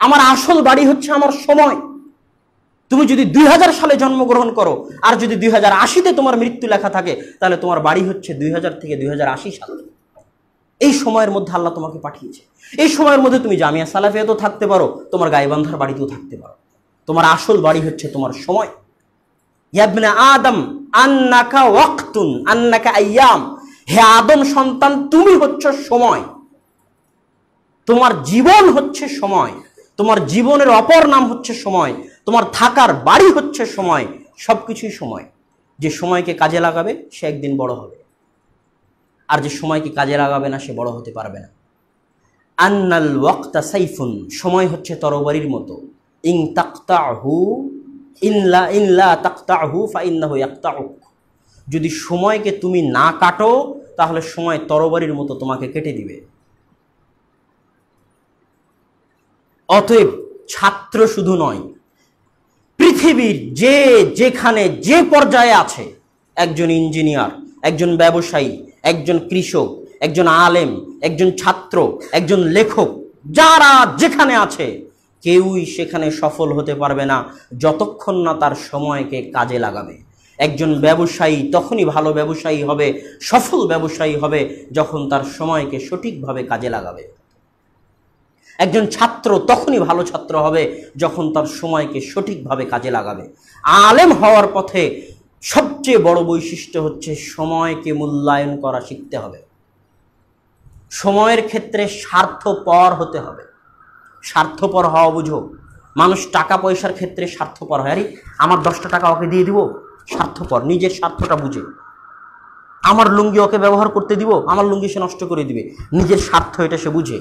[SPEAKER 1] আমার আসল বাড়ি হচ্ছে আমার সময়। তুমি যদি 2000 সালে জন্মগ্রহণ করো আর যদি 2080-তে তোমার মৃত্যু লেখা থাকে, তাহলে তোমার বাড়ি হচ্ছে 2000 থেকে 2080 সাল। এই সময়ের মধ্যে আল্লাহ তোমাকে পাঠিয়েছে। এই সময়ের মধ্যে তুমি জামিয়া সালাফিয়াতেও থাকতে পারো, তোমার গাইবান্ধার বাড়িতেও থাকতে পারো। তোমার আসল বাড়ি হচ্ছে তোমার সময়। ইয়া ইবনে আদম আন্নাকা ওয়াক্তুন আন্নাকা আইয়াম, হে আদম সন্তান তুমি হচ্ছে সময়। তোমার জীবন হচ্ছে সময়, তোমার জীবনের অপর নাম হচ্ছে সময়, তোমার থাকার বাড়ি হচ্ছে সময়, সবকিছুই সময়। যে সময়কে কাজে লাগাবে সে একদিন বড় হবে, আর যে সময়কে কাজে লাগাবে না সে বড় হতে পারবে না। আন্নাল ওয়াক্তা সাইফুন, সময় হচ্ছে তরবারির মতো। ইন তাকতাহু ইল্লা তাকতাহু ফাইন্নাহু ইয়াকতাউক, যদি সময়কে তুমি না কাটো তাহলে সময় তরবারির মতো তোমাকে কেটে দিবে। অতএব ছাত্র শুধু নয়, পৃথিবীর যে যেখানে যে পর্যায়ে আছে, একজন ইঞ্জিনিয়ার, একজন ব্যবসায়ী, একজন কৃষক, একজন আলেম, একজন ছাত্র, একজন লেখক, যারা যেখানে আছে কেউই সেখানে সফল হতে পারবে না যতক্ষণ না তার সময়কে কাজে লাগাবে। একজন ব্যবসায়ী তখনই ভালো ব্যবসায়ী হবে, সফল ব্যবসায়ী হবে যখন তার সময়কে সঠিকভাবে কাজে লাগাবে। একজন ছাত্র তখনই ভালো ছাত্র হবে যখন তার সময়কে সঠিকভাবে কাজে লাগাবে। আলেম হওয়ার পথে সবচেয়ে বড় বৈশিষ্ট্য হচ্ছে সময়কে মূল্যায়ন করা শিখতে হবে। সময়ের ক্ষেত্রে স্বার্থপর হতে হবে। স্বার্থপর হওয়া বুঝো, মানুষ টাকা পয়সার ক্ষেত্রে স্বার্থপর হয়। আরে আমার 10টা টাকা ওকে দিয়ে দিব, স্বার্থপর, নিজের স্বার্থটা বুঝে। আমার লুঙ্গি ওকে ব্যবহার করতে দিব, আমার লুঙ্গি সে নষ্ট করে দিবে, নিজের স্বার্থ এটা সে বুঝে।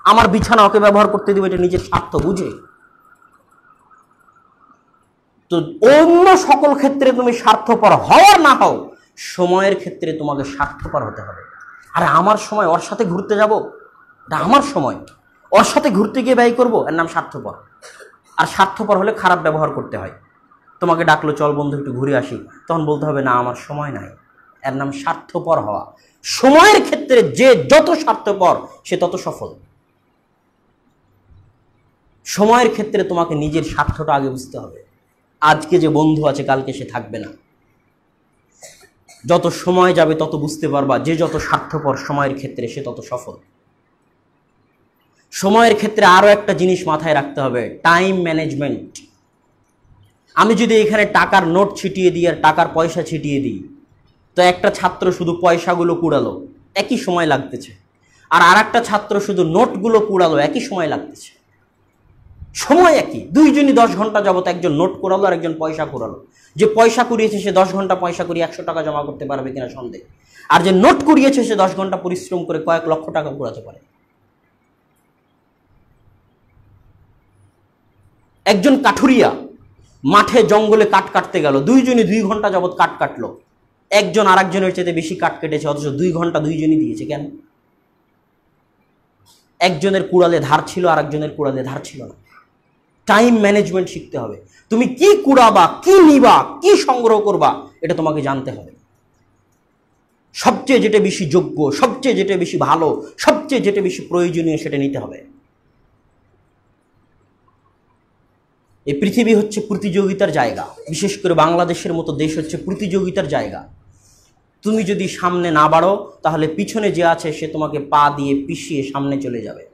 [SPEAKER 1] আমার বিছানা ওকে ব্যবহার করতে দিব, এটা নিজের স্বার্থ বুঝে। তো অন্য সকল ক্ষেত্রে তুমি স্বার্থপর হও আর না হও, সময়ের ক্ষেত্রে তোমাকে স্বার্থপর হতে হবে। আরে আমার সময়, ওর সাথে ঘুরতে যাব, এটা আমার সময়, ওর সাথে ঘুরতে গিয়ে ব্যয় করবো, এর নাম স্বার্থপর। আর স্বার্থপর হলে খারাপ ব্যবহার করতে হয়। তোমাকে ডাকলো চল বন্ধু একটু ঘুরে আসি, তখন বলতে হবে না আমার সময় নাই, এর নাম স্বার্থপর হওয়া। সময়ের ক্ষেত্রে যে যত স্বার্থপর সে তত সফল। সময়ের ক্ষেত্রে তোমাকে নিজের স্বার্থটা আগে বুঝতে হবে। আজকে যে বন্ধু আছে কালকে সে থাকবে না। যত সময় যাবে তত বুঝতে পারবা যে যত স্বার্থপর সময়ের ক্ষেত্রে সে তত সফল। সময়ের ক্ষেত্রে আরো একটা জিনিস মাথায় রাখতে হবে, টাইম ম্যানেজমেন্ট। আমি যদি এখানে টাকার নোট ছিটিয়ে দিই আর টাকার পয়সা ছিটিয়ে দিই, তো একটা ছাত্র শুধু পয়সাগুলো কুড়ালো, একই সময় লাগতেছে, আর আরেকটা ছাত্র শুধু নোটগুলো কুড়ালো, একই সময় লাগতেছে। সময় একই, দুইজনই 10 ঘন্টা যাবত, একজন নোট করালো আর একজন পয়সা করালো। যে পয়সা করিয়েছে সে 10 ঘন্টা পয়সা করিয়ে 100 টাকা জমা করতে পারবে কিনা সন্দেহ, আর যে নোট করিয়েছে সে 10 ঘন্টা পরিশ্রম করে কয়েক লক্ষ টাকা করাতে পারে। একজন কাঠুরিয়া মাঠে জঙ্গলে কাঠ কাটতে গেল, দুইজনই 2 ঘন্টা যাবত কাঠ কাটলো, একজন আরেকজনের চেয়ে বেশি কাঠ কেটেছে, অথচ 2 ঘন্টা দুইজনই দিয়েছে। কেন? একজনের কুড়ালে ধার ছিল, আরেকজনের কুড়ালে ধার ছিল না। টাইম ম্যানেজমেন্ট শিখতে হবে। তুমি কি কুড়াবা, কি নিবা, কি সংগ্রহ করবা, এটা তোমাকে জানতে হবে। সবচেয়ে যেটা বেশি যোগ্য, সবচেয়ে যেটা বেশি ভালো, সবচেয়ে যেটা বেশি প্রয়োজনীয় সেটা নিতে হবে। এই পৃথিবী হচ্ছে প্রতিযোগিতার জায়গা, বিশেষ করে বাংলাদেশের মতো দেশ হচ্ছে প্রতিযোগিতার জায়গা। তুমি যদি সামনে না বাড়ো তাহলে পিছনে যে আছে সে তোমাকে পা দিয়ে পিষিয়ে সামনে চলে যাবে।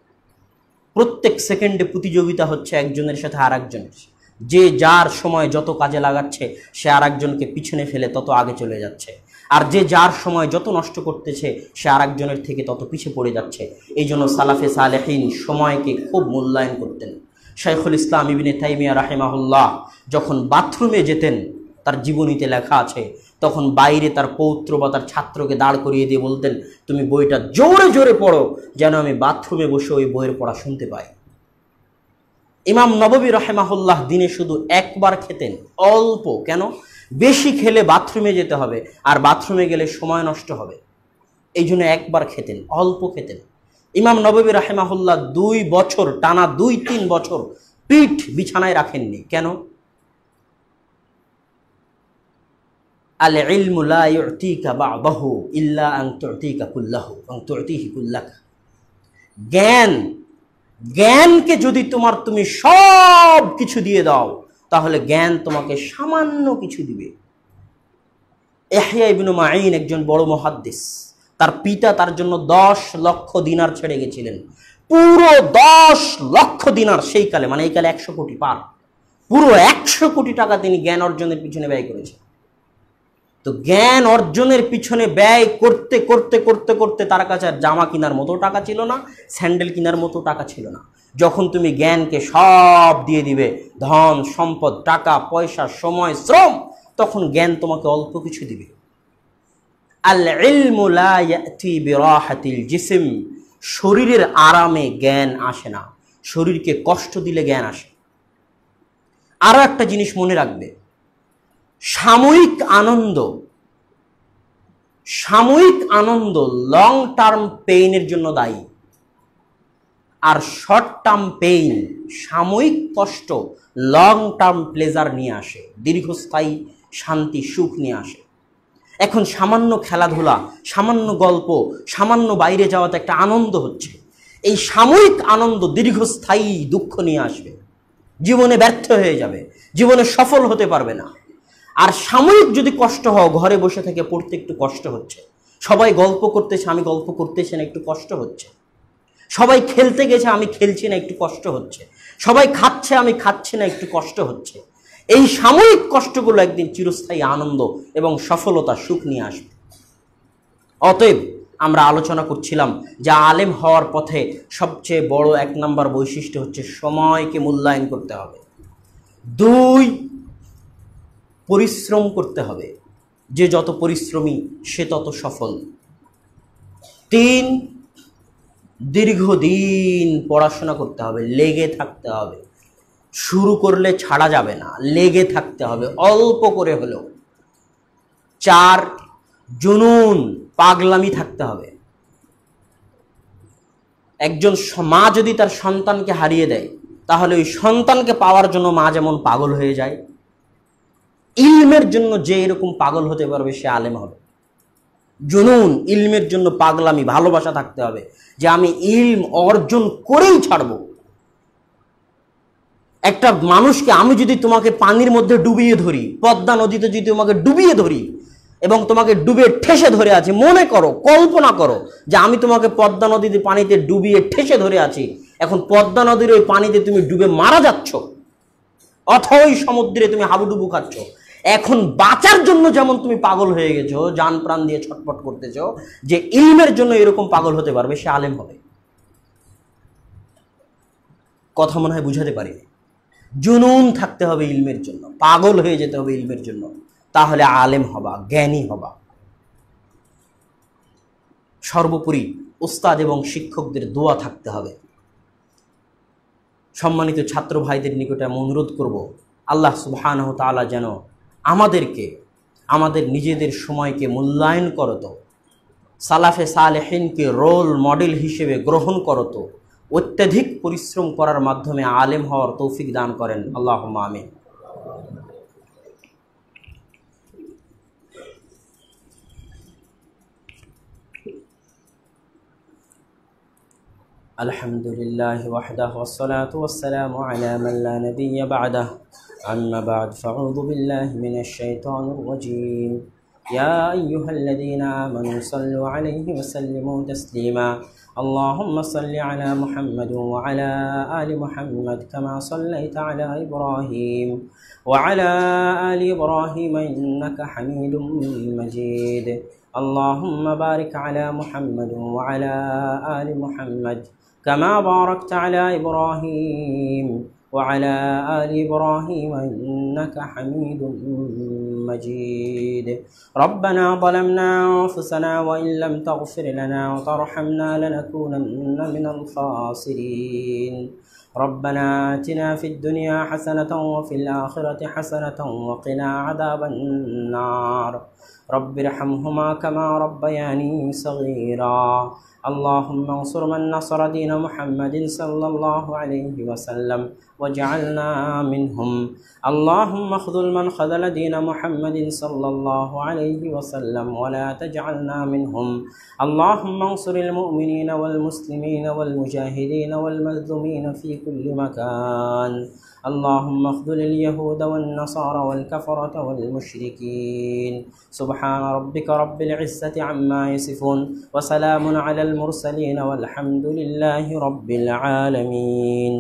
[SPEAKER 1] প্রত্যেক সেকেন্ডে প্রতিযোগিতা হচ্ছে একজনের সাথে আর একজনের। যে যার সময় যত কাজে লাগাচ্ছে সে আর একজনকে পিছনে ফেলে তত আগে চলে যাচ্ছে, আর যে যার সময় যত নষ্ট করতেছে সে আর একজনের থেকে তত পিছিয়ে পড়ে যাচ্ছে। এই জন্য সালাফে সালেহিন সময়কে খুব মূল্যায়ন করতেন। শাইখুল ইসলাম ইবনে তাইমিয়া রাহিমাহুল্লাহ যখন বাথরুমে যেতেন, তার জীবনীতে লেখা আছে, তখন বাইরে তার পৌত্র বা তার ছাত্রকে দাঁড় করিয়ে দিয়ে বলতেন, তুমি বইটা জোরে জোরে পড়ো যেন আমি বাথরুমে বসে ওই বইয়ের পড়া শুনতে পাই। ইমাম নববী রাহিমাহুল্লাহ দিনে শুধু একবার খেতেন, অল্প। কেন? বেশি খেলে বাথরুমে যেতে হবে, আর বাথরুমে গেলে সময় নষ্ট হবে, এই জন্য একবার খেতেন, অল্প খেতেন। ইমাম নববী রাহিমাহুল্লাহ 2 বছর টানা 2-3 বছর পিঠ বিছানায় রাখেননি। কেন? আল ইলমু লা ইউতিকা বা'দাহু ইল্লা আন তু'তিকা কুল্লাহু আন তু'তিহি কুল্লাক। জ্ঞানকে যদি তুমি সব কিছু দিয়ে দাও তাহলে জ্ঞান তোমাকে সামান্য কিছু দিবে। ইহইয়া ইবনে মাঈন একজন বড় মুহাদ্দিস, তার পিতা তার জন্য 10 লক্ষ দিনার ছেড়ে গেছিলেন। পুরো 10 লক্ষ দিনার, সেই কালে, মানে এই কালে 100 কোটি পার, পুরো 100 কোটি টাকা তিনি জ্ঞান অর্জনের পিছনে ব্যয় করেছেন। তো জ্ঞান অর্জনের পিছনে ব্যয় করতে করতে করতে করতে তার কাছে আর জামা কেনার মতো টাকা ছিল না, স্যান্ডেল কেনার মতো টাকা ছিল না। যখন তুমি জ্ঞানকে সব দিয়ে দিবে, ধন সম্পদ, টাকা পয়সা, সময়, শ্রম, তখন জ্ঞান তোমাকে অল্প কিছু দিবে। আল ইলমু লা ইয়াতি বিরাহাতিল জিসম। শরীরের আরামে জ্ঞান আসে না, শরীরকে কষ্ট দিলে জ্ঞান আসে। আরো একটা জিনিস মনে রাখবে, সাময়িক আনন্দ লং টার্ম পেইনের জন্য দায়ী, আর শর্ট টার্ম পেইন, সাময়িক কষ্ট, লং টার্ম প্লেজার নিয়ে আসে, দীর্ঘস্থায়ী শান্তি সুখ নিয়ে আসে। এখন সামান্য খেলাধুলা, সামান্য গল্প, সামান্য বাইরে যাওয়াতে একটা আনন্দ হচ্ছে, এই সাময়িক আনন্দ দীর্ঘস্থায়ী দুঃখ নিয়ে আসবে, জীবনে ব্যর্থ হয়ে যাবে, জীবনে সফল হতে পারবে না। আর সাময়িক যদি কষ্ট হয়, ঘরে বসে থেকে পড়তে একটু কষ্ট হচ্ছে, সবাই গল্প করতেছে আমি গল্প করতেছি না, একটু কষ্ট হচ্ছে, সবাই খেলতে গেছে আমি খেলছি না, একটু কষ্ট হচ্ছে, সবাই খাচ্ছে আমি খাচ্ছি না, একটু কষ্ট হচ্ছে। এই সাময়িক কষ্টগুলো একদিন চিরস্থায়ী আনন্দ এবং সফলতা সুখ নিয়ে আসবে। অতএব আমরা আলোচনা করছিলাম যে আলেম হওয়ার পথে সবচেয়ে বড় 1 নম্বর বৈশিষ্ট্য হচ্ছে সময়কে মূল্যায়ন করতে হবে। 2, পরিশ্রম করতে হবে, যে যত পরিশ্রমী সে তত সফল। 3, দীর্ঘদিন পড়াশোনা করতে হবে, লেগে থাকতে হবে, শুরু করলে ছাড়া যাবে না, লেগে থাকতে হবে অল্প করে হলেও। 4, জুনুন, পাগলামি থাকতে হবে। একজন মা যদি তার সন্তানকে হারিয়ে দেয় তাহলে ওই সন্তানকে পাওয়ার জন্য মা যেমন পাগল হয়ে যায়, ইলমের জন্য যে এরকম পাগল হতে পারবে সে আলেম হবে। জুনুন, ইলমের জন্য পাগলামি, ভালোবাসা থাকতে হবে যে আমি ইলম অর্জন করেই ছাড়ব। একটা মানুষকে আমি যদি তোমাকে পানির মধ্যে ডুবিয়ে ধরি, পদ্মা নদীতে যদি তোমাকে ডুবিয়ে ধরি এবং তোমাকে ডুবে ঠেসে ধরে আছি, মনে করো, কল্পনা করো যে আমি তোমাকে পদ্মা নদীতে পানিতে ডুবিয়ে ঠেসে ধরে আছি, এখন পদ্মা নদীর ওই পানিতে তুমি ডুবে মারা যাচ্ছ, অথই সমুদ্রে তুমি হাবুডুবু খাচ্ছ। এখন বাঁচার জন্য যেমন তুমি পাগল হয়ে গেছো, জান প্রাণ দিয়ে ছটফট করতেছো, যে ইলমের জন্য এরকম পাগল হতে পারবে সে আলেম হবে। কথা মনে হয় বুঝাতে পারিনি। জুনুন থাকতে হবে ইলমের জন্য, পাগল হয়ে যেতে হবে ইলমের জন্য, তাহলে আলেম হবা, জ্ঞানী হবা। সর্বোপরি উস্তাদ এবং শিক্ষকদের দোয়া থাকতে হবে। সম্মানিত ছাত্র ভাইদের নিকটে আমি অনুরোধ করব, আল্লাহ সুবহানাহু ওয়া তাআলা যেন আমাদেরকে আমাদের নিজেদের সময়কে মূল্যায়ন করতো, সালাফে সালেহিনকে রোল মডেল হিসেবে গ্রহণ করতো, অত্যধিক পরিশ্রম করার মাধ্যমে আলেম হওয়ার তৌফিক দান করেন। আল্লাহুম্মা আমিন। আলহামদুলিল্লাহ ওয়াহদাহু ওয়াসসালাতু ওয়াসসালামু আলা মান লা নাবিয়্যা বা'দাহু, আম্মা বা'দ, ফাআউযু বিল্লাহি মিনাশ শাইতানির রাজীম। ইয়া আইয়ুহাল্লাযীনা আমানু সাল্লু আলাইহি ওয়া সাল্লিমু তাসলিমা। اللهم صل على محمد وعلى آل محمد كما صليت على إبراهيم وعلى آل إبراهيم إنك حميد مجيد. اللهم بارك على محمد وعلى آل محمد كما باركت على إبراهيم وعلى آل إبراهيم إنك حميد مجيد. ربنا ظلمنا أنفسنا وإن لم تغفر لنا وترحمنا لنكونن من الخاسرين. ربنا آتنا في الدنيا حسنة وفي الآخرة حسنة وقنا عذاب النار. رب ارحمهما كما ربياني صغيرا. اللهم انصر من نصر دين محمد صلى الله عليه وسلم واجعلنا منهم. اللهم اخذل من خذل دين محمد صلى الله عليه وسلم ولا تجعلنا منهم. اللهم انصر المؤمنين والمسلمين والمجاهدين والمظلومين في كل مكان. اللهم اخذل اليهود والنصارى والكفرة والمشركين. سبحان ربك رب العزة عما يصفون وسلام على المرسلين والحمد لله رب العالمين.